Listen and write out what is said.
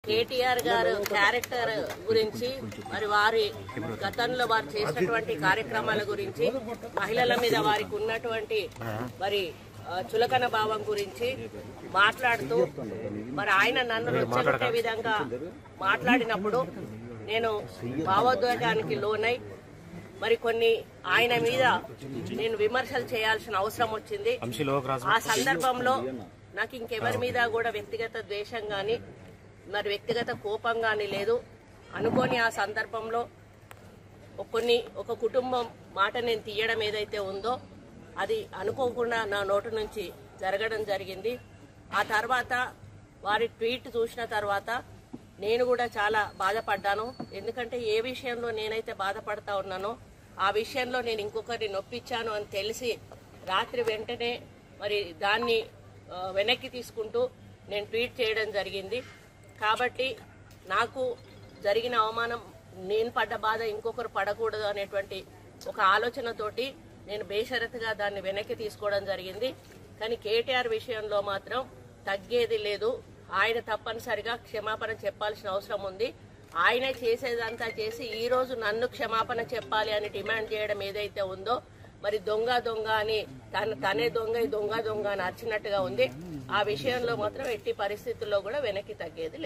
కేటీఆర్ గారు క్యారెక్టర్ గురించి మరి వారి గతంలో వారు చేసినటువంటి కార్యక్రమాల గురించి మహిళల మీద వారికి ఉన్నటువంటి మరి చులకన భావం గురించి మాట్లాడుతూ మరి ఆయన నన్ను రెచ్చగొట్టే విధంగా మాట్లాడినప్పుడు నేను భావోద్వేగానికి లోనై మరి కొన్ని ఆయన మీద నేను విమర్శలు చేయాల్సిన అవసరం వచ్చింది. ఆ సందర్భంలో నాకు ఇంకెవరి మీద కూడా వ్యక్తిగత ద్వేషం గాని మరి వ్యక్తిగత కోపం గాని లేదు. అనుకోని ఆ సందర్భంలో ఒక కుటుంబం మాట నేను తీయడం ఏదైతే ఉందో అది అనుకోకుండా నా నోటి నుంచి జరగడం జరిగింది. ఆ తర్వాత వారి ట్వీట్ చూసిన తర్వాత నేను కూడా చాలా బాధపడ్డాను. ఎందుకంటే ఏ విషయంలో నేనైతే బాధపడతా ఉన్నానో ఆ విషయంలో నేను ఇంకొకరిని నొప్పించాను అని తెలిసి రాత్రి వెంటనే మరి దాన్ని వెనక్కి తీసుకుంటూ నేను ట్వీట్ చేయడం జరిగింది. కాబట్టి నాకు జరిగిన అవమానం నేను పడ్డ బాధ ఇంకొకరు పడకూడదు అనేటువంటి ఒక ఆలోచనతోటి నేను బేషరతుగా దాన్ని వెనక్కి తీసుకోవడం జరిగింది. కానీ కేటీఆర్ విషయంలో మాత్రం తగ్గేది లేదు. ఆయన తప్పనిసరిగా క్షమాపణ చెప్పాల్సిన అవసరం ఉంది. ఆయన చేసేదంతా చేసి ఈ రోజు నన్ను క్షమాపణ చెప్పాలి అని డిమాండ్ చేయడం ఏదైతే ఉందో మరి దొంగ దొంగ అని తనే దొంగ దొంగ అని అరిచినట్టుగా ఉంది. ఆ విషయంలో మాత్రం ఎట్టి పరిస్థితుల్లో కూడా వెనక్కి తగ్గేది లేదు.